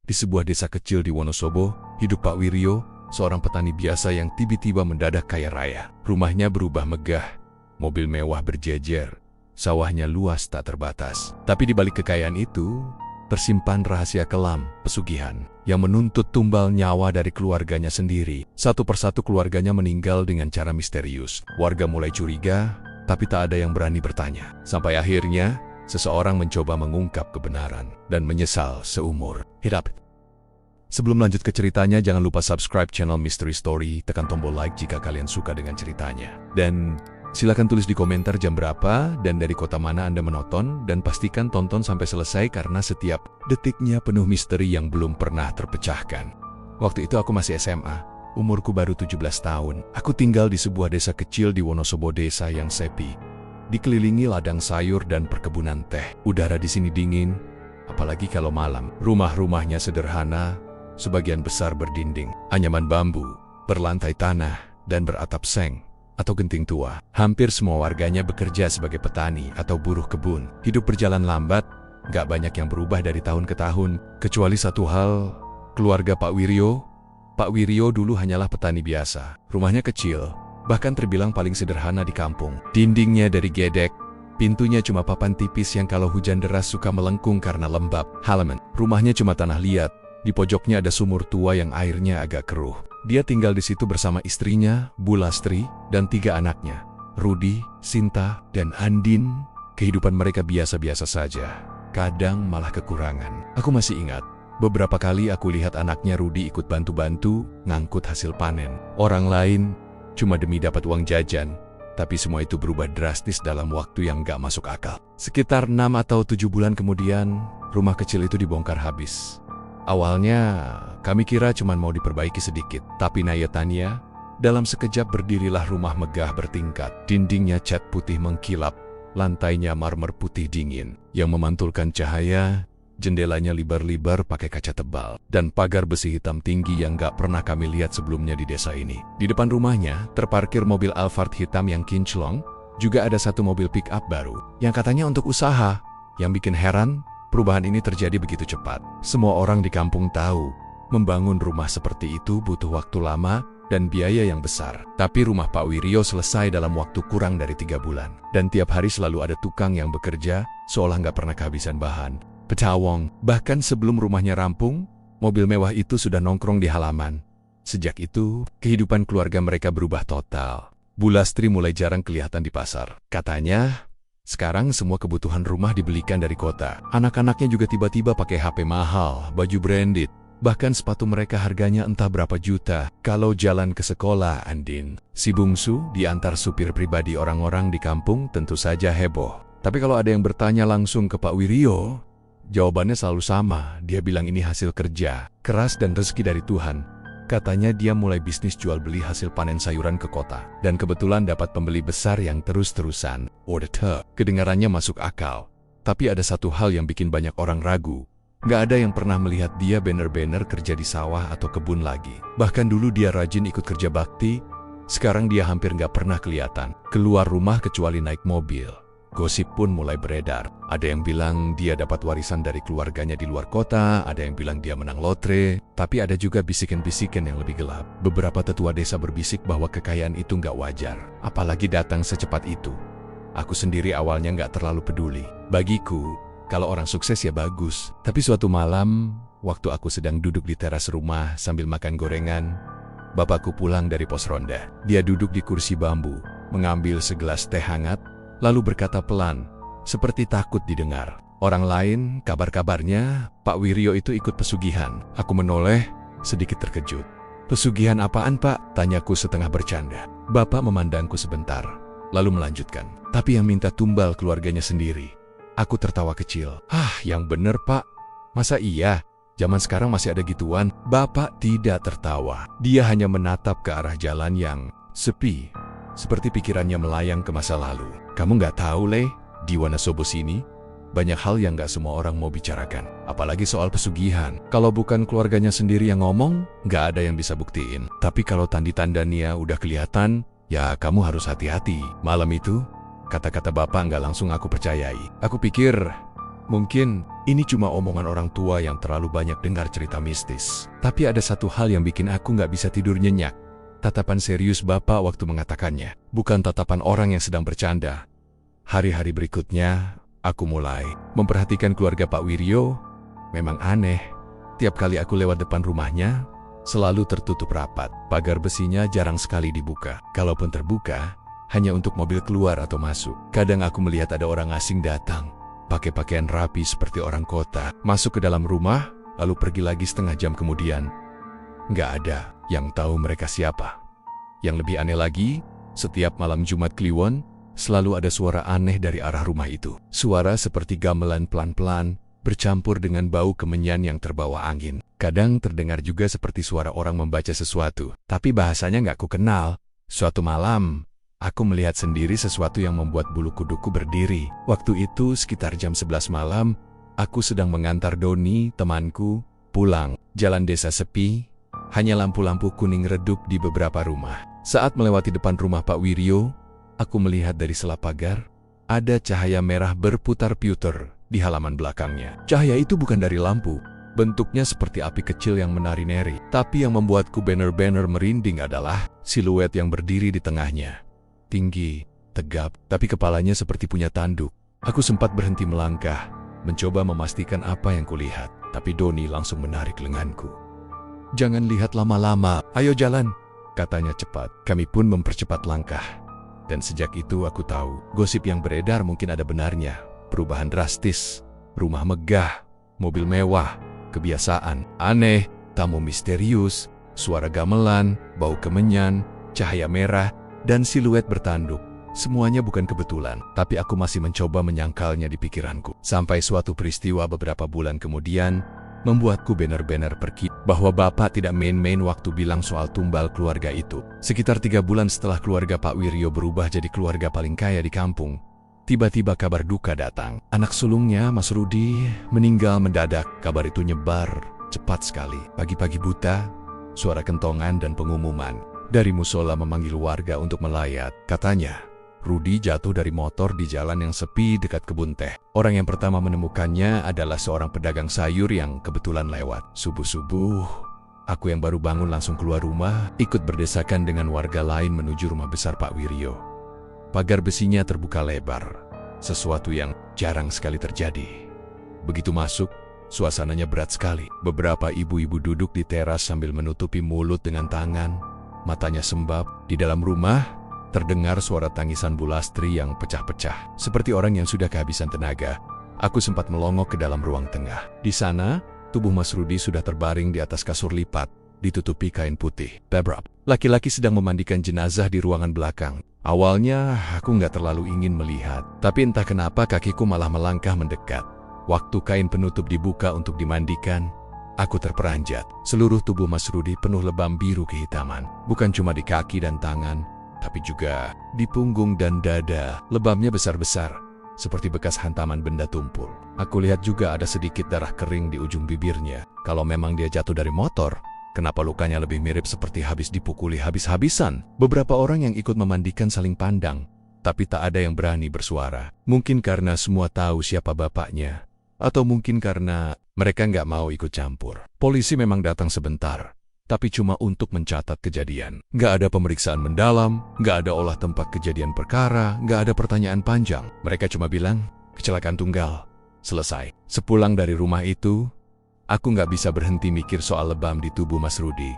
Di sebuah desa kecil di Wonosobo, hidup Pak Wiryo, seorang petani biasa yang tiba-tiba mendadak kaya raya. Rumahnya berubah megah, mobil mewah berjejer, sawahnya luas tak terbatas. Tapi di balik kekayaan itu, tersimpan rahasia kelam, pesugihan, yang menuntut tumbal nyawa dari keluarganya sendiri. Satu persatu keluarganya meninggal dengan cara misterius. Warga mulai curiga, tapi tak ada yang berani bertanya. Sampai akhirnya, seseorang mencoba mengungkap kebenaran dan menyesal seumur hidup. Sebelum lanjut ke ceritanya, jangan lupa subscribe channel Mystery Story, tekan tombol like jika kalian suka dengan ceritanya. Dan silakan tulis di komentar jam berapa dan dari kota mana Anda menonton, dan pastikan tonton sampai selesai karena setiap detiknya penuh misteri yang belum pernah terpecahkan. Waktu itu aku masih SMA, umurku baru 17 tahun. Aku tinggal di sebuah desa kecil di Wonosobo, desa yang sepi, dikelilingi ladang sayur dan perkebunan teh. Udara di sini dingin, apalagi kalau malam. Rumah-rumahnya sederhana, sebagian besar berdinding, anyaman bambu, berlantai tanah, dan beratap seng atau genting tua. Hampir semua warganya bekerja sebagai petani atau buruh kebun. Hidup berjalan lambat, gak banyak yang berubah dari tahun ke tahun, kecuali satu hal, keluarga Pak Wiryo. Pak Wiryo dulu hanyalah petani biasa. Rumahnya kecil, bahkan terbilang paling sederhana di kampung. Dindingnya dari gedek, pintunya cuma papan tipis yang kalau hujan deras suka melengkung karena lembab. Halaman rumahnya cuma tanah liat, di pojoknya ada sumur tua yang airnya agak keruh. Dia tinggal di situ bersama istrinya, Bu Lastri, dan 3 anaknya, Rudi, Sinta, dan Andin. Kehidupan mereka biasa-biasa saja, kadang malah kekurangan. Aku masih ingat, beberapa kali aku lihat anaknya Rudi ikut bantu-bantu ngangkut hasil panen. Orang lain cuma demi dapat uang jajan, tapi semua itu berubah drastis dalam waktu yang gak masuk akal. Sekitar 6 atau 7 bulan kemudian, rumah kecil itu dibongkar habis. Awalnya, kami kira cuma mau diperbaiki sedikit, tapi nayatannya, dalam sekejap berdirilah rumah megah bertingkat. Dindingnya cat putih mengkilap, lantainya marmer putih dingin, yang memantulkan cahaya, jendelanya libar-libar pakai kaca tebal, dan pagar besi hitam tinggi yang gak pernah kami lihat sebelumnya di desa ini. Di depan rumahnya, terparkir mobil Alphard hitam yang kinclong, juga ada satu mobil pick-up baru, yang katanya untuk usaha. Yang bikin heran, perubahan ini terjadi begitu cepat. Semua orang di kampung tahu, membangun rumah seperti itu butuh waktu lama dan biaya yang besar. Tapi rumah Pak Wiryo selesai dalam waktu kurang dari 3 bulan. Dan tiap hari selalu ada tukang yang bekerja, seolah nggak pernah kehabisan bahan. Petawong, bahkan sebelum rumahnya rampung, mobil mewah itu sudah nongkrong di halaman. Sejak itu, kehidupan keluarga mereka berubah total. Bu Lastri mulai jarang kelihatan di pasar. Katanya, sekarang semua kebutuhan rumah dibelikan dari kota. Anak-anaknya juga tiba-tiba pakai HP mahal, baju branded, bahkan sepatu mereka harganya entah berapa juta. Kalau jalan ke sekolah, Andin, si bungsu, diantar supir pribadi orang-orang di kampung, tentu saja heboh. Tapi kalau ada yang bertanya langsung ke Pak Wiryo, jawabannya selalu sama. Dia bilang ini hasil kerja keras dan rezeki dari Tuhan. Katanya dia mulai bisnis jual beli hasil panen sayuran ke kota. Dan kebetulan dapat pembeli besar yang terus-terusan. Kedengarannya masuk akal. Tapi ada satu hal yang bikin banyak orang ragu. Gak ada yang pernah melihat dia banner-banner kerja di sawah atau kebun lagi. Bahkan dulu dia rajin ikut kerja bakti. Sekarang dia hampir gak pernah kelihatan keluar rumah kecuali naik mobil. Gosip pun mulai beredar. Ada yang bilang dia dapat warisan dari keluarganya di luar kota, ada yang bilang dia menang lotre, tapi ada juga bisikan-bisikan yang lebih gelap. Beberapa tetua desa berbisik bahwa kekayaan itu nggak wajar, apalagi datang secepat itu. Aku sendiri awalnya nggak terlalu peduli. Bagiku, kalau orang sukses ya bagus. Tapi suatu malam, waktu aku sedang duduk di teras rumah sambil makan gorengan, bapakku pulang dari pos ronda. Dia duduk di kursi bambu, mengambil segelas teh hangat, lalu berkata pelan, seperti takut didengar. Orang lain, kabar-kabarnya, Pak Wiryo itu ikut pesugihan. Aku menoleh, sedikit terkejut. Pesugihan apaan, Pak? Tanyaku setengah bercanda. Bapak memandangku sebentar, lalu melanjutkan. Tapi yang minta tumbal keluarganya sendiri. Aku tertawa kecil. Yang bener, Pak. Masa iya? Zaman sekarang masih ada gituan? Bapak tidak tertawa. Dia hanya menatap ke arah jalan yang sepi, seperti pikirannya melayang ke masa lalu. Kamu nggak tahu, Le, di Wonosobo sini, banyak hal yang nggak semua orang mau bicarakan. Apalagi soal pesugihan. Kalau bukan keluarganya sendiri yang ngomong, nggak ada yang bisa buktiin. Tapi kalau tanda-tandanya udah kelihatan, ya kamu harus hati-hati. Malam itu, kata-kata bapak nggak langsung aku percayai. Aku pikir, Mungkin ini cuma omongan orang tua yang terlalu banyak dengar cerita mistis. Tapi ada satu hal yang bikin aku nggak bisa tidur nyenyak. Tatapan serius Bapak waktu mengatakannya. Bukan tatapan orang yang sedang bercanda. Hari-hari berikutnya, aku mulai memperhatikan keluarga Pak Wiryo. Memang aneh. Tiap kali aku lewat depan rumahnya, selalu tertutup rapat. Pagar besinya jarang sekali dibuka. Kalaupun terbuka, hanya untuk mobil keluar atau masuk. Kadang aku melihat ada orang asing datang, pakai pakaian rapi seperti orang kota, masuk ke dalam rumah, lalu pergi lagi setengah jam kemudian. Nggak ada yang tahu mereka siapa. Yang lebih aneh lagi, setiap malam Jumat Kliwon, selalu ada suara aneh dari arah rumah itu. Suara seperti gamelan pelan-pelan, bercampur dengan bau kemenyan yang terbawa angin. Kadang terdengar juga seperti suara orang membaca sesuatu, tapi bahasanya nggak ku kenal. Suatu malam, aku melihat sendiri sesuatu yang membuat bulu kuduku berdiri. Waktu itu sekitar jam 11 malam, aku sedang mengantar Doni, temanku, pulang. Jalan desa sepi, hanya lampu-lampu kuning redup di beberapa rumah. Saat melewati depan rumah Pak Wiryo, aku melihat dari sela pagar, ada cahaya merah berputar-putar di halaman belakangnya. Cahaya itu bukan dari lampu. Bentuknya seperti api kecil yang menari-nari. Tapi yang membuatku benar-benar merinding adalah siluet yang berdiri di tengahnya. Tinggi, tegap, tapi kepalanya seperti punya tanduk. Aku sempat berhenti melangkah, mencoba memastikan apa yang kulihat. Tapi Doni langsung menarik lenganku. "Jangan lihat lama-lama, ayo jalan," katanya cepat. Kami pun mempercepat langkah. Dan sejak itu aku tahu, gosip yang beredar mungkin ada benarnya. Perubahan drastis, rumah megah, mobil mewah, kebiasaan aneh, tamu misterius, suara gamelan, bau kemenyan, cahaya merah, dan siluet bertanduk. Semuanya bukan kebetulan, tapi aku masih mencoba menyangkalnya di pikiranku. Sampai suatu peristiwa beberapa bulan kemudian, membuatku benar-benar pergi bahwa Bapak tidak main-main waktu bilang soal tumbal keluarga itu. Sekitar 3 bulan setelah keluarga Pak Wiryo berubah jadi keluarga paling kaya di kampung, tiba-tiba kabar duka datang. Anak sulungnya, Mas Rudi, meninggal mendadak. Kabar itu nyebar cepat sekali. Pagi-pagi buta, suara kentongan dan pengumuman. Dari musola memanggil warga untuk melayat. Katanya, Rudi jatuh dari motor di jalan yang sepi dekat kebun teh. Orang yang pertama menemukannya adalah seorang pedagang sayur yang kebetulan lewat. Subuh-subuh, aku yang baru bangun langsung keluar rumah, ikut berdesakan dengan warga lain menuju rumah besar Pak Wiryo. Pagar besinya terbuka lebar, sesuatu yang jarang sekali terjadi. Begitu masuk, suasananya berat sekali. Beberapa ibu-ibu duduk di teras sambil menutupi mulut dengan tangan, matanya sembab. Di dalam rumah, terdengar suara tangisan Bu Lastri yang pecah-pecah. Seperti orang yang sudah kehabisan tenaga, aku sempat melongok ke dalam ruang tengah. Di sana, tubuh Mas Rudi sudah terbaring di atas kasur lipat, ditutupi kain putih. Beberapa laki-laki sedang memandikan jenazah di ruangan belakang. Awalnya, aku nggak terlalu ingin melihat, tapi entah kenapa kakiku malah melangkah mendekat. Waktu kain penutup dibuka untuk dimandikan, aku terperanjat. Seluruh tubuh Mas Rudi penuh lebam biru kehitaman. Bukan cuma di kaki dan tangan, tapi juga di punggung dan dada. Lebamnya besar-besar, seperti bekas hantaman benda tumpul. Aku lihat juga ada sedikit darah kering di ujung bibirnya. Kalau memang dia jatuh dari motor, kenapa lukanya lebih mirip seperti habis dipukuli habis-habisan? Beberapa orang yang ikut memandikan saling pandang, tapi tak ada yang berani bersuara. Mungkin karena semua tahu siapa bapaknya, atau mungkin karena mereka nggak mau ikut campur. Polisi memang datang sebentar, tapi cuma untuk mencatat kejadian. Nggak ada pemeriksaan mendalam, nggak ada olah tempat kejadian perkara, nggak ada pertanyaan panjang. Mereka cuma bilang, kecelakaan tunggal. Selesai. Sepulang dari rumah itu, aku nggak bisa berhenti mikir soal lebam di tubuh Mas Rudi.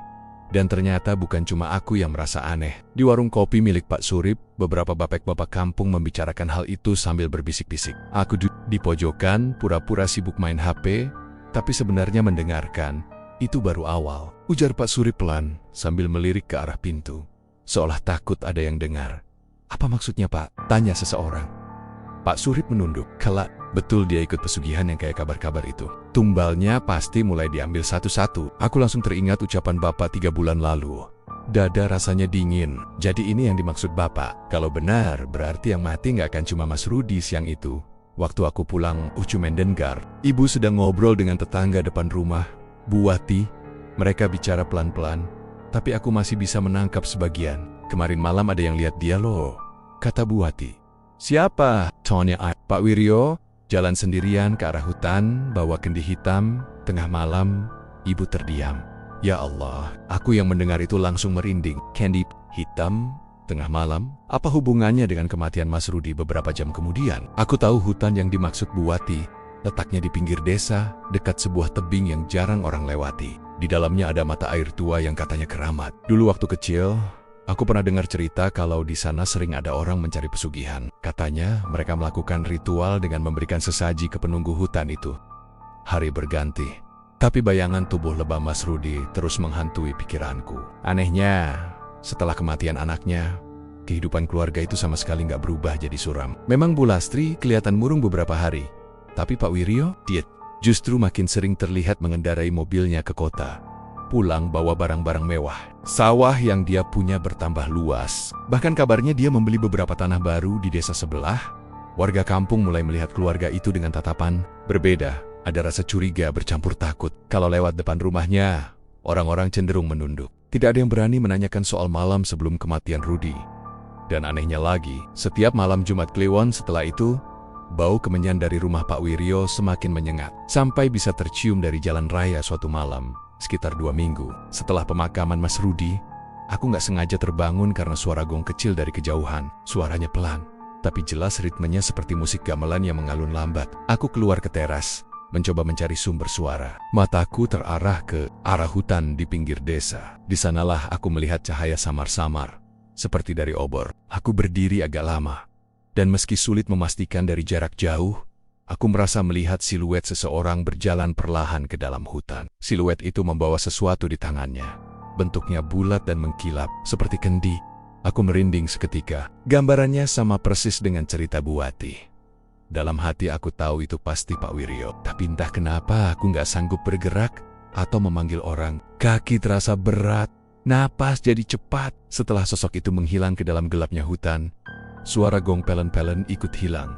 Dan ternyata bukan cuma aku yang merasa aneh. Di warung kopi milik Pak Surip, beberapa bapak-bapak kampung membicarakan hal itu sambil berbisik-bisik. Aku di pojokan, pura-pura sibuk main HP, tapi sebenarnya mendengarkan. Itu baru awal, ujar Pak Surip pelan, sambil melirik ke arah pintu. Seolah takut ada yang dengar. Apa maksudnya, Pak? Tanya seseorang. Pak Surip menunduk. Kelak, betul dia ikut pesugihan yang kayak kabar-kabar itu. Tumbalnya pasti mulai diambil satu-satu. Aku langsung teringat ucapan Bapak 3 bulan lalu. Dada rasanya dingin. Jadi ini yang dimaksud Bapak. Kalau benar, berarti yang mati nggak akan cuma Mas Rudi siang itu. Waktu aku pulang, Ucu Mendengar. Ibu sedang ngobrol dengan tetangga depan rumah, Bu Wati. Mereka bicara pelan-pelan, tapi aku masih bisa menangkap sebagian. Kemarin malam ada yang lihat dia loh, kata Bu Wati. Siapa? Tanya Pak Wiryo. Jalan sendirian ke arah hutan, bawa kendi hitam, tengah malam, ibu terdiam. Ya Allah, aku yang mendengar itu langsung merinding. Kendi hitam, tengah malam, apa hubungannya dengan kematian Mas Rudi beberapa jam kemudian? Aku tahu hutan yang dimaksud Bu Wati, letaknya di pinggir desa, dekat sebuah tebing yang jarang orang lewati. Di dalamnya ada mata air tua yang katanya keramat. Dulu waktu kecil, aku pernah dengar cerita kalau di sana sering ada orang mencari pesugihan. Katanya mereka melakukan ritual dengan memberikan sesaji ke penunggu hutan itu. Hari berganti, tapi bayangan tubuh lebam Mas Rudi terus menghantui pikiranku. Anehnya, setelah kematian anaknya, kehidupan keluarga itu sama sekali nggak berubah jadi suram. Memang Bu Lastri kelihatan murung beberapa hari, tapi Pak Wiryo, dia justru makin sering terlihat mengendarai mobilnya ke kota. Pulang bawa barang-barang mewah. Sawah yang dia punya bertambah luas. Bahkan kabarnya dia membeli beberapa tanah baru di desa sebelah. Warga kampung mulai melihat keluarga itu dengan tatapan berbeda. Ada rasa curiga bercampur takut. Kalau lewat depan rumahnya, orang-orang cenderung menunduk. Tidak ada yang berani menanyakan soal malam sebelum kematian Rudi. Dan anehnya lagi, setiap malam Jumat Kliwon setelah itu, bau kemenyan dari rumah Pak Wiryo semakin menyengat. Sampai bisa tercium dari jalan raya suatu malam. Sekitar 2 minggu setelah pemakaman Mas Rudi, aku nggak sengaja terbangun karena suara gong kecil dari kejauhan. Suaranya pelan, tapi jelas ritmenya seperti musik gamelan yang mengalun lambat. Aku keluar ke teras, mencoba mencari sumber suara. Mataku terarah ke arah hutan di pinggir desa. Di sanalah aku melihat cahaya samar-samar, seperti dari obor. Aku berdiri agak lama, dan meski sulit memastikan dari jarak jauh, aku merasa melihat siluet seseorang berjalan perlahan ke dalam hutan. Siluet itu membawa sesuatu di tangannya. Bentuknya bulat dan mengkilap, seperti kendi. Aku merinding seketika. Gambarannya sama persis dengan cerita Bu Wati. Dalam hati aku tahu itu pasti Pak Wiryo. Tapi entah kenapa aku nggak sanggup bergerak atau memanggil orang. Kaki terasa berat, napas jadi cepat. Setelah sosok itu menghilang ke dalam gelapnya hutan, suara gong pelen-pelen ikut hilang.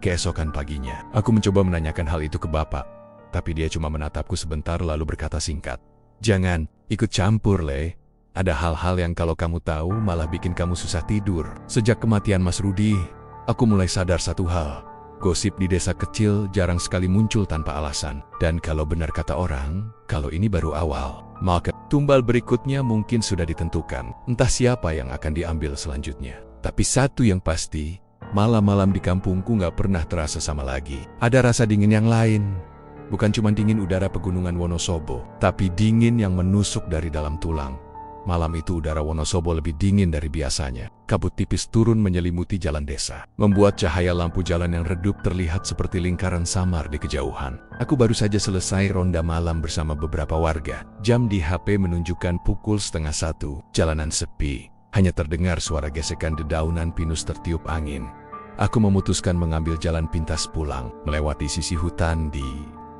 Keesokan paginya, aku mencoba menanyakan hal itu ke bapak, tapi dia cuma menatapku sebentar lalu berkata singkat, "Jangan ikut campur, Le. Ada hal-hal yang kalau kamu tahu malah bikin kamu susah tidur." Sejak kematian Mas Rudi, aku mulai sadar satu hal. Gosip di desa kecil jarang sekali muncul tanpa alasan. Dan kalau benar kata orang, kalau ini baru awal, maka tumbal berikutnya mungkin sudah ditentukan. Entah siapa yang akan diambil selanjutnya. Tapi satu yang pasti, malam-malam di kampungku nggak pernah terasa sama lagi. Ada rasa dingin yang lain. Bukan cuma dingin udara pegunungan Wonosobo, tapi dingin yang menusuk dari dalam tulang. Malam itu udara Wonosobo lebih dingin dari biasanya. Kabut tipis turun menyelimuti jalan desa, membuat cahaya lampu jalan yang redup terlihat seperti lingkaran samar di kejauhan. Aku baru saja selesai ronda malam bersama beberapa warga. Jam di HP menunjukkan pukul 12:30. Jalanan sepi. Hanya terdengar suara gesekan dedaunan pinus tertiup angin. Aku memutuskan mengambil jalan pintas pulang, melewati sisi hutan di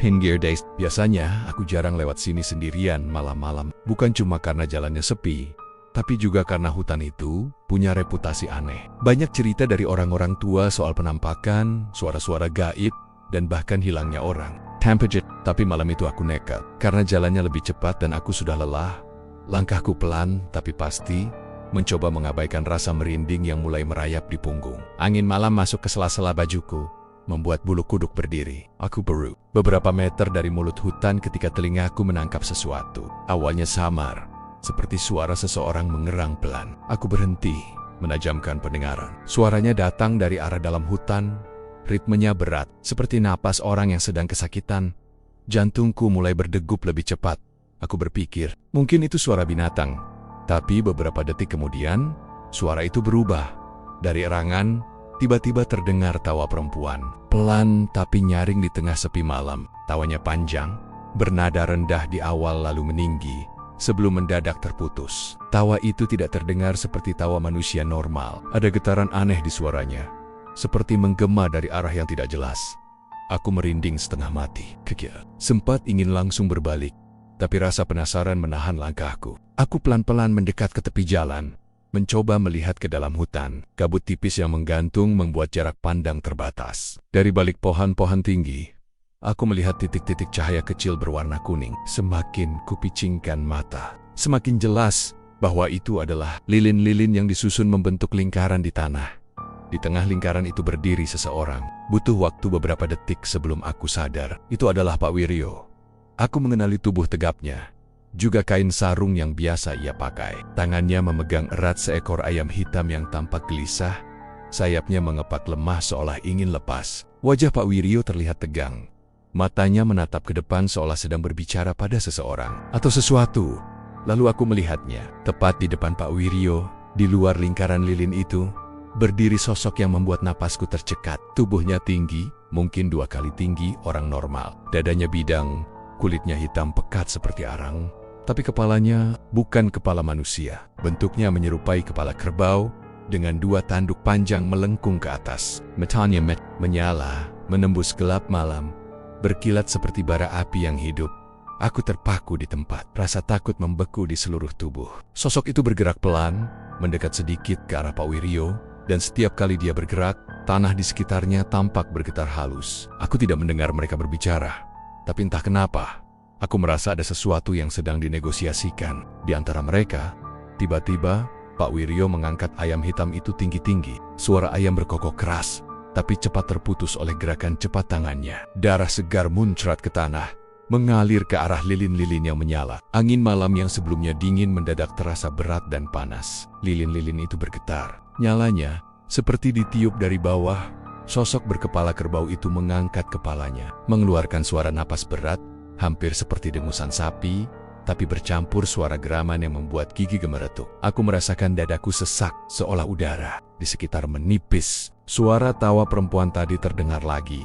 pinggir desa. Biasanya aku jarang lewat sini sendirian malam-malam, bukan cuma karena jalannya sepi, tapi juga karena hutan itu punya reputasi aneh. Banyak cerita dari orang-orang tua soal penampakan, suara-suara gaib, dan bahkan hilangnya orang. Tapi malam itu aku nekat, karena jalannya lebih cepat dan aku sudah lelah. Langkahku pelan tapi pasti, mencoba mengabaikan rasa merinding yang mulai merayap di punggung. Angin malam masuk ke sela-sela bajuku, membuat bulu kuduk berdiri. Aku berut beberapa meter dari mulut hutan ketika telingaku menangkap sesuatu. Awalnya samar, seperti suara seseorang mengerang pelan. Aku berhenti, menajamkan pendengaran. Suaranya datang dari arah dalam hutan, ritmenya berat, seperti napas orang yang sedang kesakitan. Jantungku mulai berdegup lebih cepat. Aku berpikir, mungkin itu suara binatang. Tapi beberapa detik kemudian, suara itu berubah. Dari erangan, tiba-tiba terdengar tawa perempuan. Pelan tapi nyaring di tengah sepi malam. Tawanya panjang, bernada rendah di awal lalu meninggi, sebelum mendadak terputus. Tawa itu tidak terdengar seperti tawa manusia normal. Ada getaran aneh di suaranya, seperti menggema dari arah yang tidak jelas. Aku merinding setengah mati. Sempat ingin langsung berbalik, tapi rasa penasaran menahan langkahku. Aku pelan-pelan mendekat ke tepi jalan, mencoba melihat ke dalam hutan. Kabut tipis yang menggantung membuat jarak pandang terbatas. Dari balik pohon-pohon tinggi, aku melihat titik-titik cahaya kecil berwarna kuning. Semakin kupicingkan mata, semakin jelas bahwa itu adalah lilin-lilin yang disusun membentuk lingkaran di tanah. Di tengah lingkaran itu berdiri seseorang. Butuh waktu beberapa detik sebelum aku sadar. Itu adalah Pak Wiryo. Aku mengenali tubuh tegapnya, juga kain sarung yang biasa ia pakai. Tangannya memegang erat seekor ayam hitam yang tampak gelisah. Sayapnya mengepak lemah seolah ingin lepas. Wajah Pak Wiryo terlihat tegang. Matanya menatap ke depan seolah sedang berbicara pada seseorang atau sesuatu. Lalu aku melihatnya. Tepat di depan Pak Wiryo, di luar lingkaran lilin itu, berdiri sosok yang membuat napasku tercekat. Tubuhnya tinggi, mungkin 2 kali tinggi orang normal. Dadanya bidang, kulitnya hitam pekat seperti arang. Tapi kepalanya bukan kepala manusia. Bentuknya menyerupai kepala kerbau, dengan 2 tanduk panjang melengkung ke atas. Matanya menyala, menembus gelap malam, berkilat seperti bara api yang hidup. Aku terpaku di tempat, rasa takut membeku di seluruh tubuh. Sosok itu bergerak pelan, mendekat sedikit ke arah Pak Wiryo, dan setiap kali dia bergerak, tanah di sekitarnya tampak bergetar halus. Aku tidak mendengar mereka berbicara, tapi entah kenapa, aku merasa ada sesuatu yang sedang dinegosiasikan. Di antara mereka, tiba-tiba, Pak Wiryo mengangkat ayam hitam itu tinggi-tinggi. Suara ayam berkokok keras, tapi cepat terputus oleh gerakan cepat tangannya. Darah segar muncrat ke tanah, mengalir ke arah lilin-lilin yang menyala. Angin malam yang sebelumnya dingin mendadak terasa berat dan panas. Lilin-lilin itu bergetar. Nyalanya, seperti ditiup dari bawah, sosok berkepala kerbau itu mengangkat kepalanya, mengeluarkan suara napas berat, hampir seperti dengusan sapi, tapi bercampur suara geraman yang membuat gigi gemeretuk. Aku merasakan dadaku sesak, seolah udara di sekitar menipis. Suara tawa perempuan tadi terdengar lagi,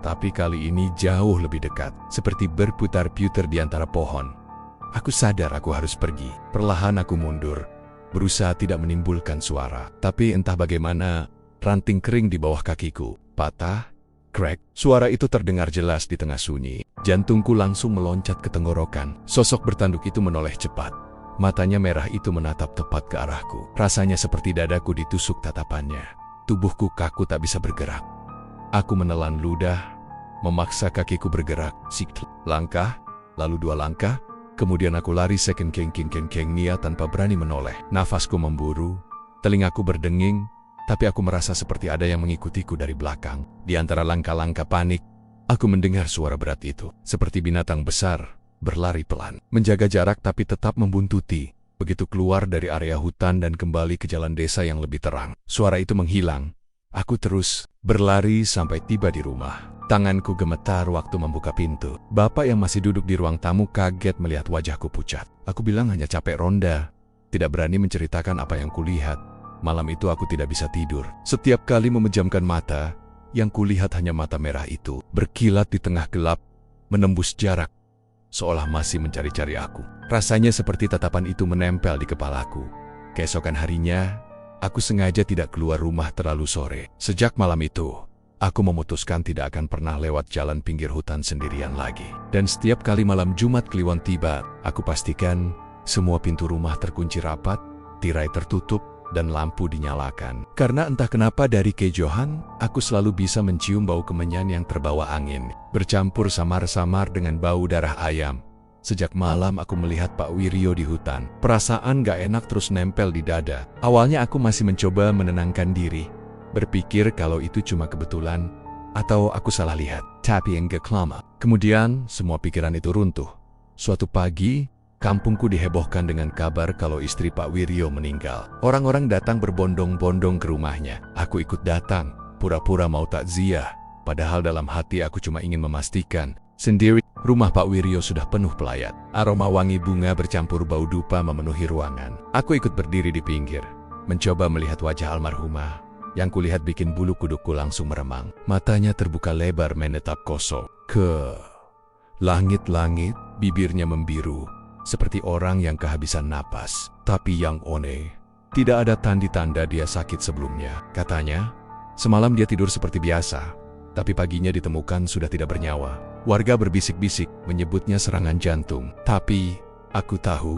tapi kali ini jauh lebih dekat, seperti berputar-putar di antara pohon. Aku sadar aku harus pergi. Perlahan aku mundur, berusaha tidak menimbulkan suara. Tapi entah bagaimana, ranting kering di bawah kakiku patah, crack. Suara itu terdengar jelas di tengah sunyi. Jantungku langsung meloncat ke tenggorokan. Sosok bertanduk itu menoleh cepat. Matanya merah itu menatap tepat ke arahku. Rasanya seperti dadaku ditusuk tatapannya. Tubuhku kaku tak bisa bergerak. Aku menelan ludah, memaksa kakiku bergerak. Langkah, lalu 2 langkah. Kemudian aku lari sekengkeng-kengkeng-nia tanpa berani menoleh. Nafasku memburu, telingaku berdenging, tapi aku merasa seperti ada yang mengikutiku dari belakang. Di antara langkah-langkah panik, aku mendengar suara berat itu. Seperti binatang besar, berlari pelan. Menjaga jarak tapi tetap membuntuti. Begitu keluar dari area hutan dan kembali ke jalan desa yang lebih terang, suara itu menghilang. Aku terus berlari sampai tiba di rumah. Tanganku gemetar waktu membuka pintu. Bapak yang masih duduk di ruang tamu kaget melihat wajahku pucat. Aku bilang hanya capek ronda, tidak berani menceritakan apa yang kulihat. Malam itu aku tidak bisa tidur. Setiap kali memejamkan mata, yang kulihat hanya mata merah itu, berkilat di tengah gelap, menembus jarak, seolah masih mencari-cari aku. Rasanya seperti tatapan itu menempel di kepalaku. Keesokan harinya, aku sengaja tidak keluar rumah terlalu sore. Sejak malam itu, aku memutuskan tidak akan pernah lewat jalan pinggir hutan sendirian lagi. Dan setiap kali malam Jumat Kliwon tiba, aku pastikan semua pintu rumah terkunci rapat, tirai tertutup, dan lampu dinyalakan. Karena entah kenapa dari kejauhan, aku selalu bisa mencium bau kemenyan yang terbawa angin, bercampur samar-samar dengan bau darah ayam. Sejak malam aku melihat Pak Wiryo di hutan. Perasaan gak enak terus nempel di dada. Awalnya aku masih mencoba menenangkan diri, berpikir kalau itu cuma kebetulan, atau aku salah lihat. Tapi enggak lama. Kemudian semua pikiran itu runtuh. Suatu pagi, kampungku dihebohkan dengan kabar kalau istri Pak Wiryo meninggal. Orang-orang datang berbondong-bondong ke rumahnya. Aku ikut datang, pura-pura mau takziah. Padahal dalam hati aku cuma ingin memastikan sendiri rumah Pak Wiryo sudah penuh pelayat. Aroma wangi bunga bercampur bau dupa memenuhi ruangan. Aku ikut berdiri di pinggir, mencoba melihat wajah almarhumah. Yang kulihat bikin bulu kudukku langsung meremang. Matanya terbuka lebar menetap kosong ke langit-langit, bibirnya membiru, seperti orang yang kehabisan napas. Tapi yang aneh, tidak ada tanda-tanda dia sakit sebelumnya. Katanya, semalam dia tidur seperti biasa, tapi paginya ditemukan sudah tidak bernyawa. Warga berbisik-bisik menyebutnya serangan jantung. Tapi, aku tahu,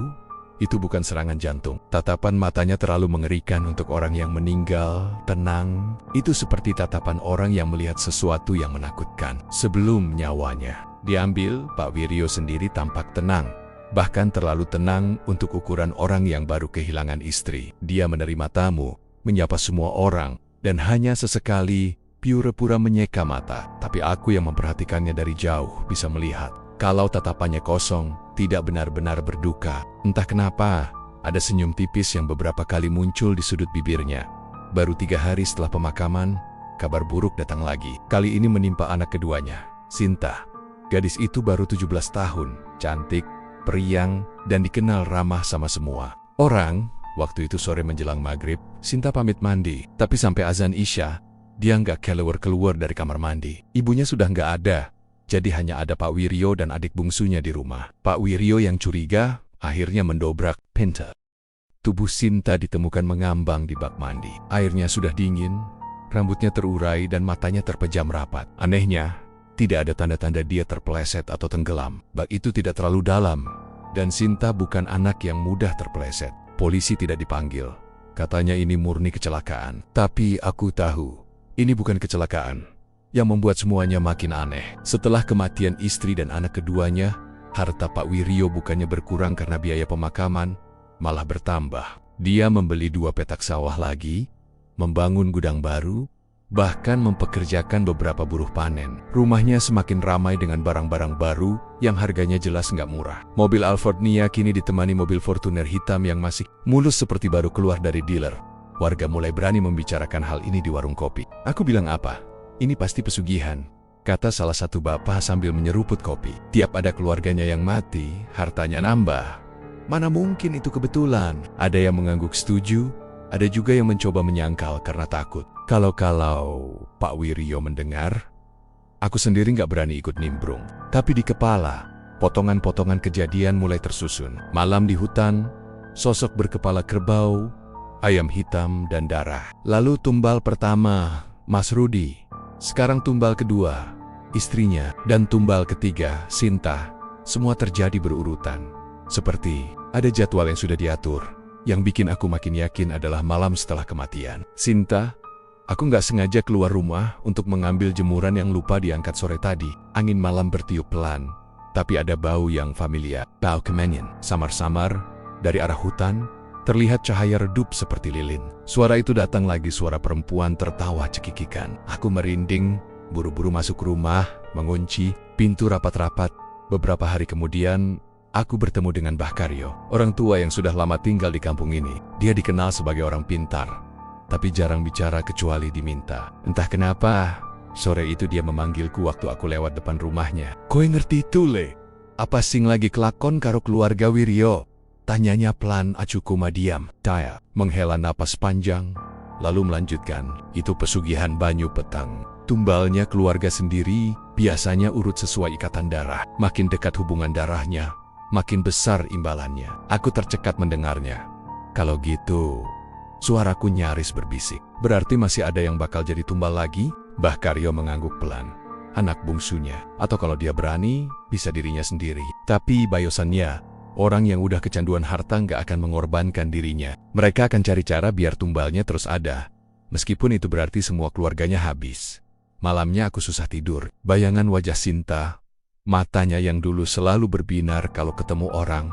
itu bukan serangan jantung. Tatapan matanya terlalu mengerikan untuk orang yang meninggal. Tenang, itu seperti tatapan orang yang melihat sesuatu yang menakutkan. Sebelum nyawanya diambil, Pak Wiryo sendiri tampak tenang. Bahkan terlalu tenang untuk ukuran orang yang baru kehilangan istri. Dia menerima tamu, menyapa semua orang, dan hanya sesekali pura-pura menyeka mata. Tapi aku yang memperhatikannya dari jauh bisa melihat kalau tatapannya kosong, tidak benar-benar berduka. Entah kenapa, ada senyum tipis yang beberapa kali muncul di sudut bibirnya. Baru 3 hari setelah pemakaman, kabar buruk datang lagi. Kali ini menimpa anak keduanya, Sinta. Gadis itu baru 17 tahun, cantik, periang, dan dikenal ramah sama semua orang. Waktu itu sore menjelang maghrib, Sinta pamit mandi. Tapi sampai azan Isya, dia nggak keluar dari kamar mandi. Ibunya sudah nggak ada, jadi hanya ada Pak Wiryo dan adik bungsunya di rumah. Pak Wiryo yang curiga, akhirnya mendobrak pintu. Tubuh Sinta ditemukan mengambang di bak mandi. Airnya sudah dingin, rambutnya terurai dan matanya terpejam rapat. Anehnya, tidak ada tanda-tanda dia terpeleset atau tenggelam. Bak itu tidak terlalu dalam, dan Sinta bukan anak yang mudah terpeleset. Polisi tidak dipanggil. Katanya ini murni kecelakaan. Tapi aku tahu, ini bukan kecelakaan. Yang membuat semuanya makin aneh. Setelah kematian istri dan anak keduanya, harta Pak Wiryo bukannya berkurang karena biaya pemakaman, malah bertambah. Dia membeli 2 petak sawah lagi, membangun gudang baru, bahkan mempekerjakan beberapa buruh panen. Rumahnya semakin ramai dengan barang-barang baru yang harganya jelas nggak murah. Mobil Alphard Nia kini ditemani mobil Fortuner hitam yang masih mulus seperti baru keluar dari dealer. Warga mulai berani membicarakan hal ini di warung kopi. Aku bilang apa? Ini pasti pesugihan, kata salah satu bapak sambil menyeruput kopi. Tiap ada keluarganya yang mati, hartanya nambah. Mana mungkin itu kebetulan? Ada yang mengangguk setuju, ada juga yang mencoba menyangkal karena takut. Kalau Pak Wiryo mendengar, aku sendiri nggak berani ikut nimbrung. Tapi di kepala, potongan-potongan kejadian mulai tersusun. Malam di hutan, sosok berkepala kerbau, ayam hitam dan darah. Lalu tumbal pertama, Mas Rudi. Sekarang tumbal kedua, istrinya. Dan tumbal ketiga, Sinta. Semua terjadi berurutan. Seperti ada jadwal yang sudah diatur. Yang bikin aku makin yakin adalah malam setelah kematian Sinta. Aku nggak sengaja keluar rumah untuk mengambil jemuran yang lupa diangkat sore tadi. Angin malam bertiup pelan, tapi ada bau yang familiar. Bau kemenyan. Samar-samar, dari arah hutan, terlihat cahaya redup seperti lilin. Suara itu datang lagi, suara perempuan tertawa cekikikan. Aku merinding, buru-buru masuk rumah, mengunci pintu rapat-rapat. Beberapa hari kemudian, aku bertemu dengan Mbah Karyo, orang tua yang sudah lama tinggal di kampung ini. Dia dikenal sebagai orang pintar, tapi jarang bicara kecuali diminta. Entah kenapa, sore itu dia memanggilku waktu aku lewat depan rumahnya. "Koe ngerti itu, Le? Apa sing lagi kelakon karo keluarga Wiryo?" Tanyanya pelan. Acuku diam. Taya menghela napas panjang, lalu melanjutkan, "Itu pesugihan banyu petang. Tumbalnya keluarga sendiri, biasanya urut sesuai ikatan darah. Makin dekat hubungan darahnya, makin besar imbalannya." Aku tercekat mendengarnya. Kalau gitu, suaraku nyaris berbisik. Berarti masih ada yang bakal jadi tumbal lagi? Mbah Karyo mengangguk pelan. Anak bungsunya, atau kalau dia berani, bisa dirinya sendiri. Tapi bayosannya, orang yang udah kecanduan harta nggak akan mengorbankan dirinya. Mereka akan cari cara biar tumbalnya terus ada, meskipun itu berarti semua keluarganya habis. Malamnya aku susah tidur. Bayangan wajah Sinta, matanya yang dulu selalu berbinar kalau ketemu orang,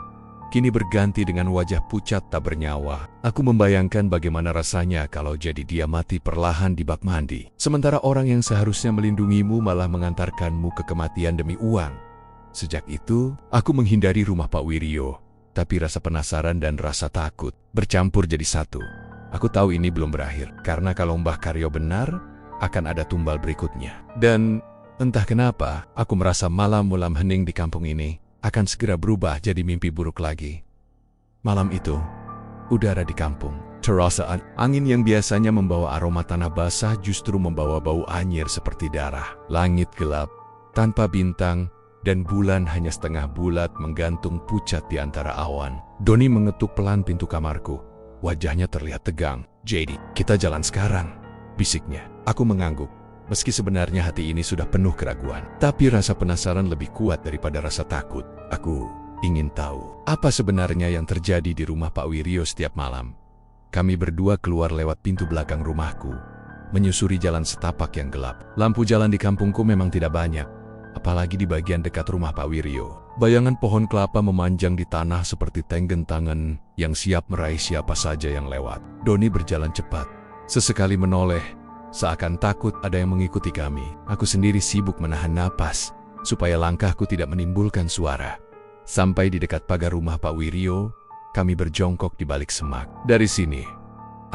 kini berganti dengan wajah pucat tak bernyawa. Aku membayangkan bagaimana rasanya kalau jadi dia mati perlahan di bak mandi. Sementara orang yang seharusnya melindungimu malah mengantarkanmu ke kematian demi uang. Sejak itu, aku menghindari rumah Pak Wiryo. Tapi rasa penasaran dan rasa takut bercampur jadi satu. Aku tahu ini belum berakhir, karena kalau Mbah Karyo benar, akan ada tumbal berikutnya. Dan entah kenapa, aku merasa malam-malam hening di kampung ini akan segera berubah jadi mimpi buruk lagi. Malam itu, udara di kampung terasa angin yang biasanya membawa aroma tanah basah justru membawa bau anyir seperti darah. Langit gelap, tanpa bintang, dan bulan hanya setengah bulat menggantung pucat di antara awan. Doni mengetuk pelan pintu kamarku. Wajahnya terlihat tegang. "Jadi, kita jalan sekarang," bisiknya. Aku mengangguk. Meski sebenarnya hati ini sudah penuh keraguan, tapi rasa penasaran lebih kuat daripada rasa takut. Aku ingin tahu apa sebenarnya yang terjadi di rumah Pak Wiryo setiap malam. Kami berdua keluar lewat pintu belakang rumahku, menyusuri jalan setapak yang gelap. Lampu jalan di kampungku memang tidak banyak, apalagi di bagian dekat rumah Pak Wiryo. Bayangan pohon kelapa memanjang di tanah seperti tenggen tangan yang siap meraih siapa saja yang lewat. Doni berjalan cepat, sesekali menoleh, seakan takut ada yang mengikuti kami. Aku sendiri sibuk menahan napas, supaya langkahku tidak menimbulkan suara. Sampai di dekat pagar rumah Pak Wiryo, kami berjongkok di balik semak. Dari sini,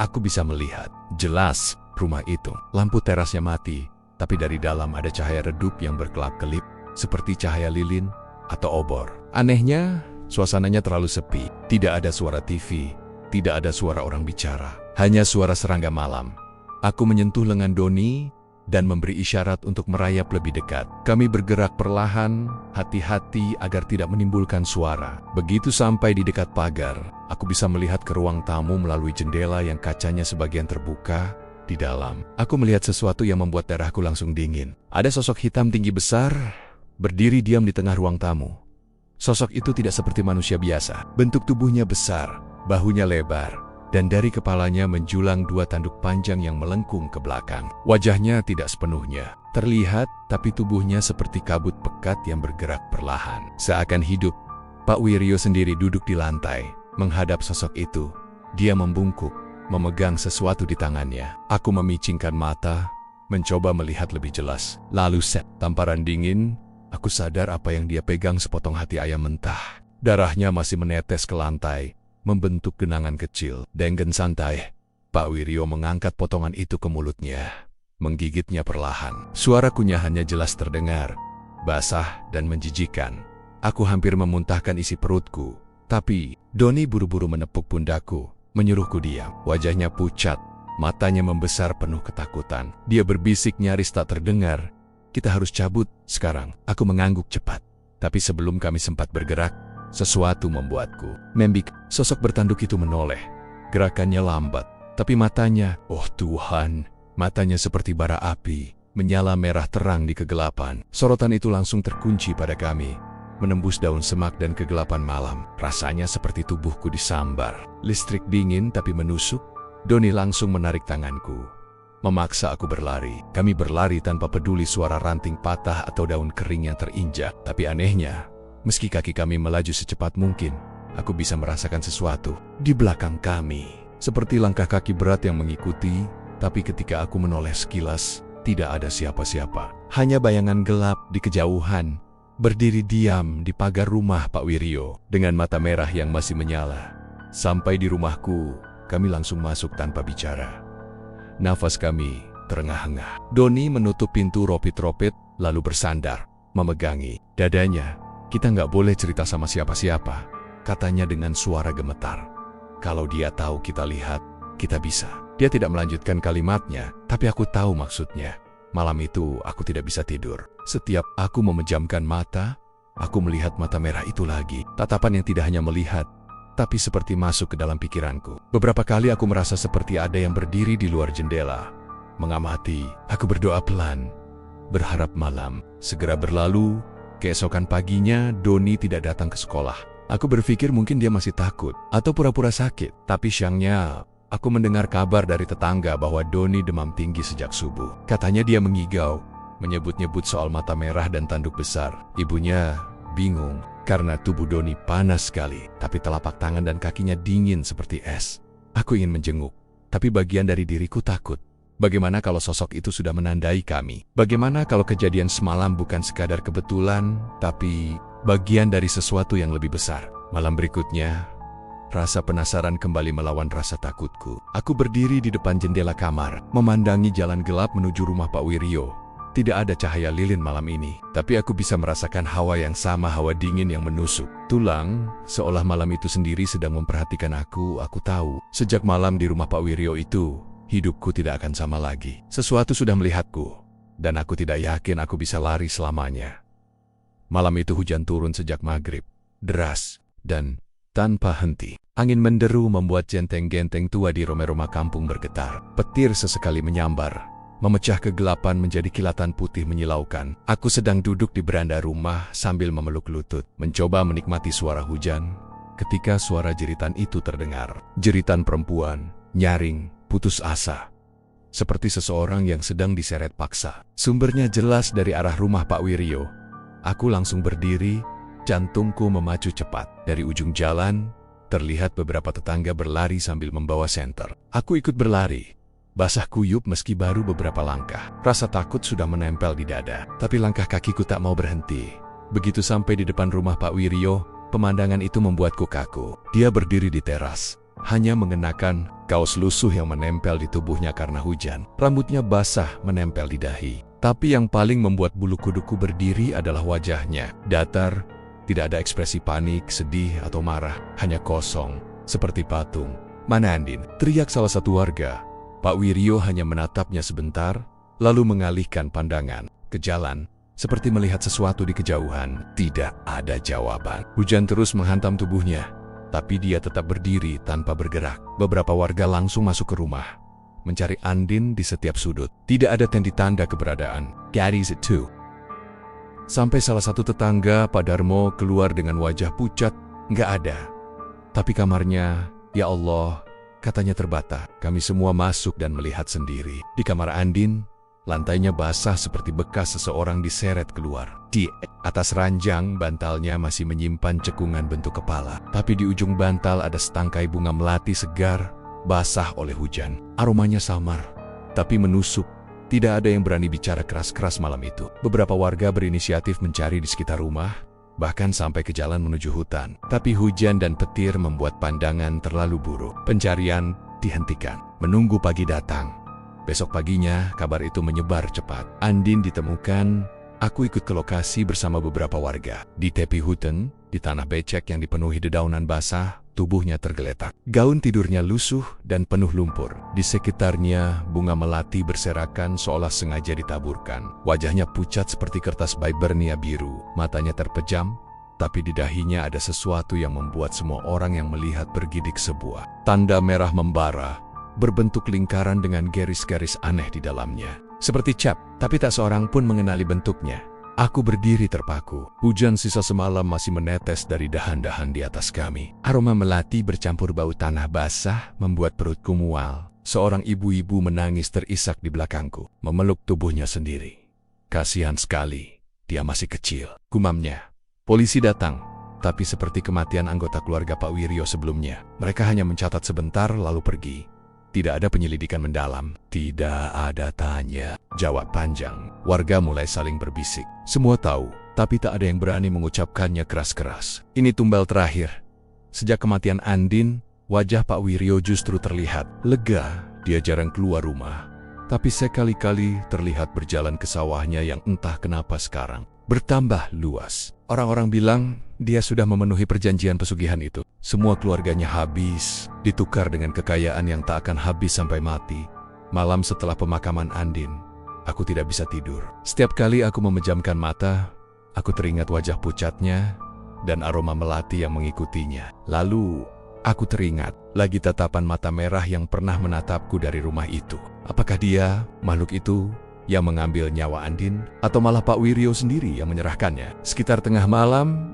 aku bisa melihat jelas rumah itu. Lampu terasnya mati, tapi dari dalam ada cahaya redup yang berkelap-kelip, seperti cahaya lilin atau obor. Anehnya, suasananya terlalu sepi. Tidak ada suara TV, tidak ada suara orang bicara, hanya suara serangga malam. Aku menyentuh lengan Doni dan memberi isyarat untuk merayap lebih dekat. Kami bergerak perlahan, hati-hati agar tidak menimbulkan suara. Begitu sampai di dekat pagar, aku bisa melihat ke ruang tamu melalui jendela yang kacanya sebagian terbuka. Di dalam, aku melihat sesuatu yang membuat darahku langsung dingin. Ada sosok hitam tinggi besar, berdiri diam di tengah ruang tamu. Sosok itu tidak seperti manusia biasa. Bentuk tubuhnya besar, bahunya lebar, dan dari kepalanya menjulang 2 tanduk panjang yang melengkung ke belakang. Wajahnya tidak sepenuhnya terlihat, tapi tubuhnya seperti kabut pekat yang bergerak perlahan, seakan hidup. Pak Wiryo sendiri duduk di lantai, menghadap sosok itu. Dia membungkuk, memegang sesuatu di tangannya. Aku memicingkan mata, mencoba melihat lebih jelas. Lalu tamparan dingin, aku sadar apa yang dia pegang sepotong hati ayam mentah. Darahnya masih menetes ke lantai, membentuk genangan kecil. Dengan santai, Pak Wiryo mengangkat potongan itu ke mulutnya, menggigitnya perlahan. Suara kunyahannya jelas terdengar, basah dan menjijikan. Aku hampir memuntahkan isi perutku, tapi Doni buru-buru menepuk pundakku, menyuruhku diam. Wajahnya pucat, matanya membesar penuh ketakutan. Dia berbisik nyaris tak terdengar, "Kita harus cabut sekarang." Aku mengangguk cepat, tapi sebelum kami sempat bergerak, sesuatu membuatku membik. Sosok bertanduk itu menoleh. Gerakannya lambat, tapi matanya, oh Tuhan, matanya seperti bara api, menyala merah terang di kegelapan. Sorotan itu langsung terkunci pada kami, menembus daun semak dan kegelapan malam. Rasanya seperti tubuhku disambar. Listrik dingin tapi menusuk. Doni langsung menarik tanganku, memaksa aku berlari. Kami berlari tanpa peduli suara ranting patah atau daun kering yang terinjak. Tapi anehnya, meski kaki kami melaju secepat mungkin, aku bisa merasakan sesuatu di belakang kami. Seperti langkah kaki berat yang mengikuti, tapi ketika aku menoleh sekilas, tidak ada siapa-siapa. Hanya bayangan gelap di kejauhan, berdiri diam di pagar rumah Pak Wiryo, dengan mata merah yang masih menyala. Sampai di rumahku, kami langsung masuk tanpa bicara. Nafas kami terengah-engah. Doni menutup pintu ropit-ropit, lalu bersandar, memegangi dadanya. "Kita nggak boleh cerita sama siapa-siapa," katanya dengan suara gemetar. "Kalau dia tahu kita lihat, kita bisa." Dia tidak melanjutkan kalimatnya, tapi aku tahu maksudnya. Malam itu aku tidak bisa tidur. Setiap aku memejamkan mata, aku melihat mata merah itu lagi. Tatapan yang tidak hanya melihat, tapi seperti masuk ke dalam pikiranku. Beberapa kali aku merasa seperti ada yang berdiri di luar jendela, mengamati. Aku berdoa pelan, berharap malam segera berlalu. Keesokan paginya, Doni tidak datang ke sekolah. Aku berpikir mungkin dia masih takut atau pura-pura sakit. Tapi siangnya, aku mendengar kabar dari tetangga bahwa Doni demam tinggi sejak subuh. Katanya dia mengigau, menyebut-nyebut soal mata merah dan tanduk besar. Ibunya bingung karena tubuh Doni panas sekali, tapi telapak tangan dan kakinya dingin seperti es. Aku ingin menjenguk, tapi bagian dari diriku takut. Bagaimana kalau sosok itu sudah menandai kami? Bagaimana kalau kejadian semalam bukan sekadar kebetulan, tapi bagian dari sesuatu yang lebih besar? Malam berikutnya, rasa penasaran kembali melawan rasa takutku. Aku berdiri di depan jendela kamar, memandangi jalan gelap menuju rumah Pak Wiryo. Tidak ada cahaya lilin malam ini, tapi aku bisa merasakan hawa yang sama, hawa dingin yang menusuk tulang, seolah malam itu sendiri sedang memperhatikan aku. Aku tahu, sejak malam di rumah Pak Wiryo itu, hidupku tidak akan sama lagi. Sesuatu sudah melihatku, dan aku tidak yakin aku bisa lari selamanya. Malam itu hujan turun sejak maghrib, deras, dan tanpa henti. Angin menderu membuat genteng-genteng tua di rumah-rumah kampung bergetar. Petir sesekali menyambar, memecah kegelapan menjadi kilatan putih menyilaukan. Aku sedang duduk di beranda rumah sambil memeluk lutut, mencoba menikmati suara hujan, ketika suara jeritan itu terdengar. Jeritan perempuan, nyaring, putus asa, seperti seseorang yang sedang diseret paksa. Sumbernya jelas dari arah rumah Pak Wiryo. Aku langsung berdiri, jantungku memacu cepat. Dari ujung jalan, terlihat beberapa tetangga berlari sambil membawa senter. Aku ikut berlari, basah kuyup meski baru beberapa langkah. Rasa takut sudah menempel di dada, tapi langkah kakiku tak mau berhenti. Begitu sampai di depan rumah Pak Wiryo, pemandangan itu membuatku kaku. Dia berdiri di teras, hanya mengenakan kaos lusuh yang menempel di tubuhnya karena hujan. Rambutnya basah menempel di dahi. Tapi yang paling membuat bulu kuduku berdiri adalah wajahnya. Datar, tidak ada ekspresi panik, sedih, atau marah. Hanya kosong, seperti patung. "Mana Andin?" teriak salah satu warga. Pak Wiryo hanya menatapnya sebentar, lalu mengalihkan pandangan ke jalan, seperti melihat sesuatu di kejauhan. Tidak ada jawaban. Hujan terus menghantam tubuhnya, tapi dia tetap berdiri tanpa bergerak. Beberapa warga langsung masuk ke rumah, mencari Andin di setiap sudut. Tidak ada tanda keberadaan. "God is it too." Sampai salah satu tetangga, Pak Darmo, keluar dengan wajah pucat. Nggak ada. Tapi kamarnya, ya Allah, katanya terbata. Kami semua masuk dan melihat sendiri. Di kamar Andin, lantainya basah seperti bekas seseorang diseret keluar. Di atas ranjang, bantalnya masih menyimpan cekungan bentuk kepala. Tapi di ujung bantal ada setangkai bunga melati segar, basah oleh hujan. Aromanya samar, tapi menusuk. Tidak ada yang berani bicara keras-keras malam itu. Beberapa warga berinisiatif mencari di sekitar rumah, bahkan sampai ke jalan menuju hutan. Tapi hujan dan petir membuat pandangan terlalu buruk. Pencarian dihentikan, menunggu pagi datang. Besok paginya, kabar itu menyebar cepat. Andin ditemukan. Aku ikut ke lokasi bersama beberapa warga. Di tepi hutan, di tanah becek yang dipenuhi dedaunan basah, tubuhnya tergeletak. Gaun tidurnya lusuh dan penuh lumpur. Di sekitarnya, bunga melati berserakan seolah sengaja ditaburkan. Wajahnya pucat seperti kertas Bibernia biru. Matanya terpejam, tapi di dahinya ada sesuatu yang membuat semua orang yang melihat bergidik sebuah tanda merah membara, berbentuk lingkaran dengan garis-garis aneh di dalamnya. Seperti cap, tapi tak seorang pun mengenali bentuknya. Aku berdiri terpaku. Hujan sisa semalam masih menetes dari dahan-dahan di atas kami. Aroma melati bercampur bau tanah basah membuat perutku mual. Seorang ibu-ibu menangis terisak di belakangku, memeluk tubuhnya sendiri. "Kasihan sekali, dia masih kecil," gumamnya. Polisi datang, tapi seperti kematian anggota keluarga Pak Wiryo sebelumnya. Mereka hanya mencatat sebentar lalu pergi. Tidak ada penyelidikan mendalam, tidak ada tanya jawab panjang. Warga mulai saling berbisik. Semua tahu, tapi tak ada yang berani mengucapkannya keras-keras. Ini tumbal terakhir. Sejak kematian Andin, wajah Pak Wiryo justru terlihat lega. Dia jarang keluar rumah, tapi sekali-kali terlihat berjalan ke sawahnya yang entah kenapa sekarang bertambah luas. Orang-orang bilang dia sudah memenuhi perjanjian pesugihan itu. Semua keluarganya habis, ditukar dengan kekayaan yang tak akan habis sampai mati. Malam setelah pemakaman Andin, aku tidak bisa tidur. Setiap kali aku memejamkan mata, aku teringat wajah pucatnya dan aroma melati yang mengikutinya. Lalu, aku teringat lagi tatapan mata merah yang pernah menatapku dari rumah itu. Apakah dia, makhluk itu, yang mengambil nyawa Andin, atau malah Pak Wiryo sendiri yang menyerahkannya? Sekitar tengah malam,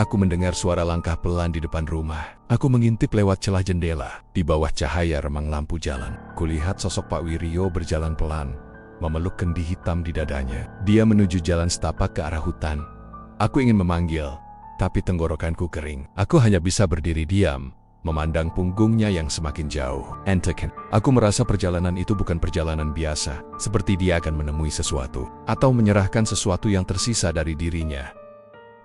aku mendengar suara langkah pelan di depan rumah. Aku mengintip lewat celah jendela. Di bawah cahaya remang lampu jalan, kulihat sosok Pak Wiryo berjalan pelan, memeluk kendi hitam di dadanya. Dia menuju jalan setapak ke arah hutan. Aku ingin memanggil, tapi tenggorokanku kering. Aku hanya bisa berdiri diam, memandang punggungnya yang semakin jauh. Entekan. Aku merasa perjalanan itu bukan perjalanan biasa, seperti dia akan menemui sesuatu, atau menyerahkan sesuatu yang tersisa dari dirinya.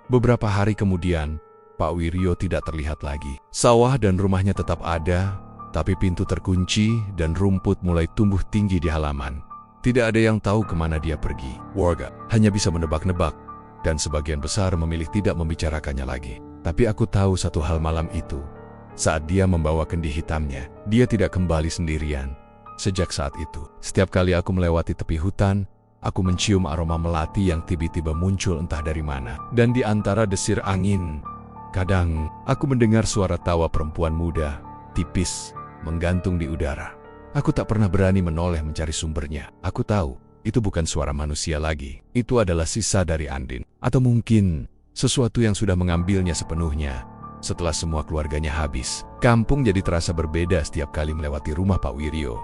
Beberapa hari kemudian, Pak Wiryo tidak terlihat lagi. Sawah dan rumahnya tetap ada, tapi pintu terkunci dan rumput mulai tumbuh tinggi di halaman. Tidak ada yang tahu kemana dia pergi. Warga hanya bisa menebak-nebak, dan sebagian besar memilih tidak membicarakannya lagi. Tapi aku tahu satu hal malam itu. Saat dia membawa kendi hitamnya, dia tidak kembali sendirian. Sejak saat itu, setiap kali aku melewati tepi hutan, aku mencium aroma melati yang tiba-tiba muncul entah dari mana. Dan di antara desir angin, kadang aku mendengar suara tawa perempuan muda, tipis, menggantung di udara. Aku tak pernah berani menoleh mencari sumbernya. Aku tahu, itu bukan suara manusia lagi. Itu adalah sisa dari Andin. Atau mungkin, sesuatu yang sudah mengambilnya sepenuhnya. Setelah semua keluarganya habis, kampung jadi terasa berbeda setiap kali melewati rumah Pak Wiryo.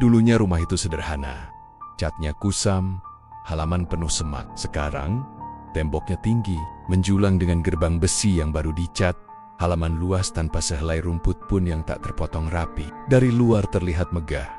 Dulunya rumah itu sederhana. Catnya kusam, halaman penuh semak. Sekarang, temboknya tinggi, menjulang dengan gerbang besi yang baru dicat, halaman luas tanpa sehelai rumput pun yang tak terpotong rapi. Dari luar terlihat megah,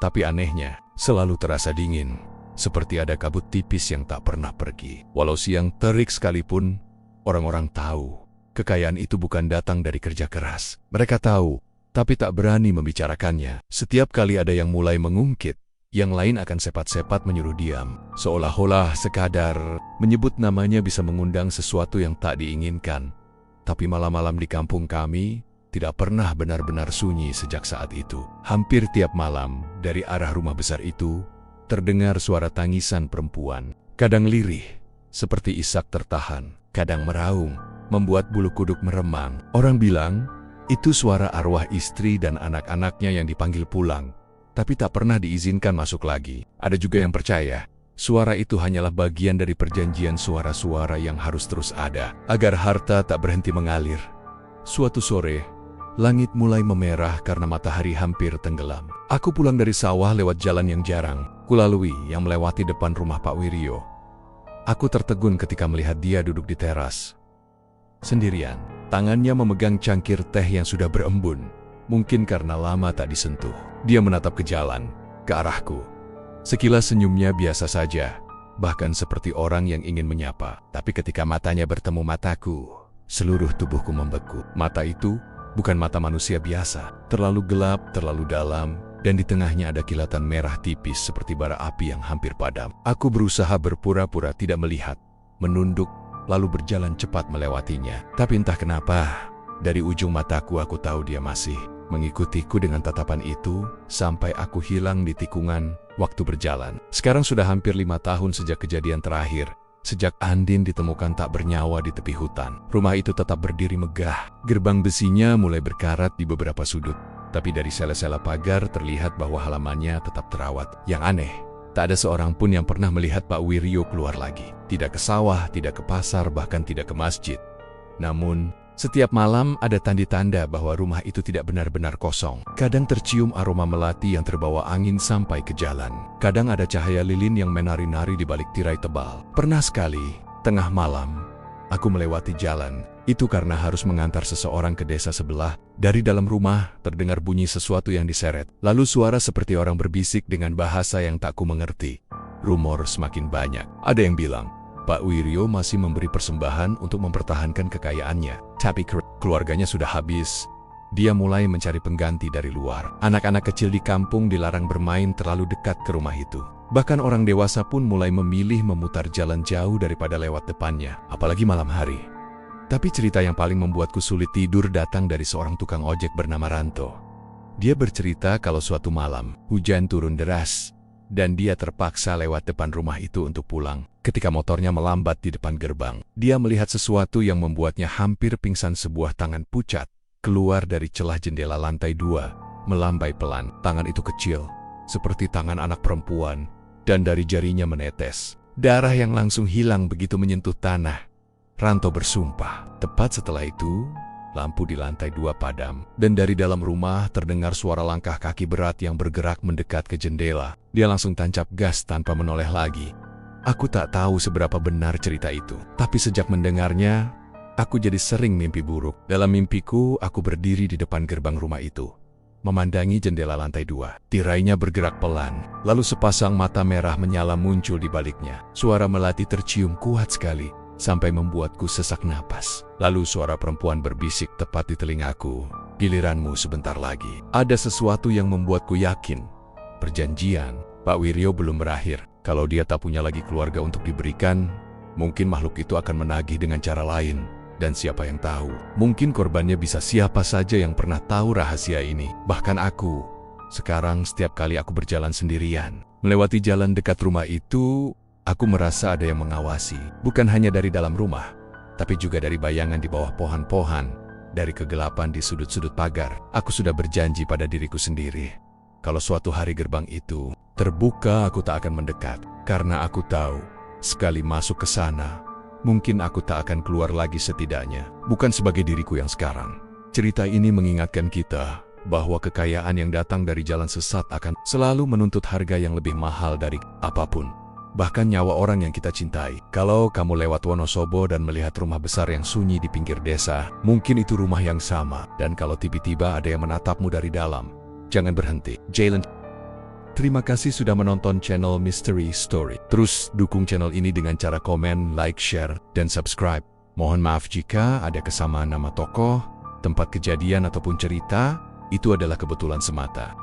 Tapi anehnya, selalu terasa dingin, seperti ada kabut tipis yang tak pernah pergi. Walau siang terik sekalipun, orang-orang tahu kekayaan itu bukan datang dari kerja keras. Mereka tahu, tapi tak berani membicarakannya. Setiap kali ada yang mulai mengungkit, yang lain akan sepat-sepat menyuruh diam. Seolah-olah sekadar menyebut namanya bisa mengundang sesuatu yang tak diinginkan. Tapi malam-malam di kampung kami tidak pernah benar-benar sunyi sejak saat itu. Hampir tiap malam, dari arah rumah besar itu, terdengar suara tangisan perempuan. Kadang lirih, seperti isak tertahan. Kadang meraung, membuat bulu kuduk meremang. Orang bilang, itu suara arwah istri dan anak-anaknya yang dipanggil pulang, tapi tak pernah diizinkan masuk lagi. Ada juga yang percaya, suara itu hanyalah bagian dari perjanjian suara-suara yang harus terus ada, agar harta tak berhenti mengalir. Suatu sore, langit mulai memerah karena matahari hampir tenggelam. Aku pulang dari sawah lewat jalan yang jarang kulalui yang melewati depan rumah Pak Wiryo. Aku tertegun ketika melihat dia duduk di teras, sendirian. Tangannya memegang cangkir teh yang sudah berembun, mungkin karena lama tak disentuh. Dia menatap ke jalan, ke arahku. Sekilas senyumnya biasa saja, bahkan seperti orang yang ingin menyapa. Tapi ketika matanya bertemu mataku, seluruh tubuhku membeku. Mata itu bukan mata manusia biasa, terlalu gelap, terlalu dalam, dan di tengahnya ada kilatan merah tipis seperti bara api yang hampir padam. Aku berusaha berpura-pura tidak melihat, menunduk, lalu berjalan cepat melewatinya. Tapi entah kenapa, dari ujung mataku aku tahu dia masih mengikutiku dengan tatapan itu, sampai aku hilang di tikungan waktu berjalan. Sekarang sudah hampir 5 tahun sejak kejadian terakhir, sejak Andin ditemukan tak bernyawa di tepi hutan. Rumah itu tetap berdiri megah, gerbang besinya mulai berkarat di beberapa sudut, tapi dari sela-sela pagar terlihat bahwa halamannya tetap terawat. Yang aneh, tak ada seorang pun yang pernah melihat Pak Wiryo keluar lagi. Tidak ke sawah, tidak ke pasar, bahkan tidak ke masjid. Namun, setiap malam ada tanda-tanda bahwa rumah itu tidak benar-benar kosong. Kadang tercium aroma melati yang terbawa angin sampai ke jalan. Kadang ada cahaya lilin yang menari-nari di balik tirai tebal. Pernah sekali, tengah malam, aku melewati jalan. Itu karena harus mengantar seseorang ke desa sebelah. Dari dalam rumah, terdengar bunyi sesuatu yang diseret. Lalu suara seperti orang berbisik dengan bahasa yang tak ku mengerti. Rumor semakin banyak. Ada yang bilang, Pak Wiryo masih memberi persembahan untuk mempertahankan kekayaannya. Tapi keluarganya sudah habis. Dia mulai mencari pengganti dari luar. Anak-anak kecil di kampung dilarang bermain terlalu dekat ke rumah itu. Bahkan orang dewasa pun mulai memilih memutar jalan jauh daripada lewat depannya, apalagi malam hari. Tapi cerita yang paling membuatku sulit tidur datang dari seorang tukang ojek bernama Ranto. Dia bercerita kalau suatu malam, hujan turun deras, dan dia terpaksa lewat depan rumah itu untuk pulang. Ketika motornya melambat di depan gerbang, dia melihat sesuatu yang membuatnya hampir pingsan. Sebuah tangan pucat keluar dari celah jendela lantai 2, melambai pelan. Tangan itu kecil, seperti tangan anak perempuan, dan dari jarinya menetes darah yang langsung hilang begitu menyentuh tanah. Ranto bersumpah. Tepat setelah itu, lampu di lantai 2 padam, dan dari dalam rumah terdengar suara langkah kaki berat yang bergerak mendekat ke jendela. Dia langsung tancap gas tanpa menoleh lagi. Aku tak tahu seberapa benar cerita itu, tapi sejak mendengarnya, aku jadi sering mimpi buruk. Dalam mimpiku, aku berdiri di depan gerbang rumah itu, memandangi jendela lantai 2. Tirainya bergerak pelan, lalu sepasang mata merah menyala muncul di baliknya. Suara melati tercium kuat sekali, sampai membuatku sesak napas. Lalu suara perempuan berbisik tepat di telingaku, "Giliranmu sebentar lagi." Ada sesuatu yang membuatku yakin. Perjanjian Pak Wiryo belum berakhir. Kalau dia tak punya lagi keluarga untuk diberikan, mungkin makhluk itu akan menagih dengan cara lain. Dan siapa yang tahu, mungkin korbannya bisa siapa saja yang pernah tahu rahasia ini. Bahkan aku. Sekarang setiap kali aku berjalan sendirian, melewati jalan dekat rumah itu, aku merasa ada yang mengawasi. Bukan hanya dari dalam rumah, tapi juga dari bayangan di bawah pohon-pohon, dari kegelapan di sudut-sudut pagar. Aku sudah berjanji pada diriku sendiri, kalau suatu hari gerbang itu terbuka, aku tak akan mendekat. Karena aku tahu, sekali masuk ke sana, mungkin aku tak akan keluar lagi, setidaknya bukan sebagai diriku yang sekarang. Cerita ini mengingatkan kita bahwa kekayaan yang datang dari jalan sesat akan selalu menuntut harga yang lebih mahal dari apapun, bahkan nyawa orang yang kita cintai. Kalau kamu lewat Wonosobo dan melihat rumah besar yang sunyi di pinggir desa, mungkin itu rumah yang sama. Dan kalau tiba-tiba ada yang menatapmu dari dalam, jangan berhenti. Jalen Terima kasih sudah menonton channel Mystery Story. Terus dukung channel ini dengan cara komen, like, share, dan subscribe. Mohon maaf jika ada kesamaan nama tokoh, tempat kejadian ataupun cerita, itu adalah kebetulan semata.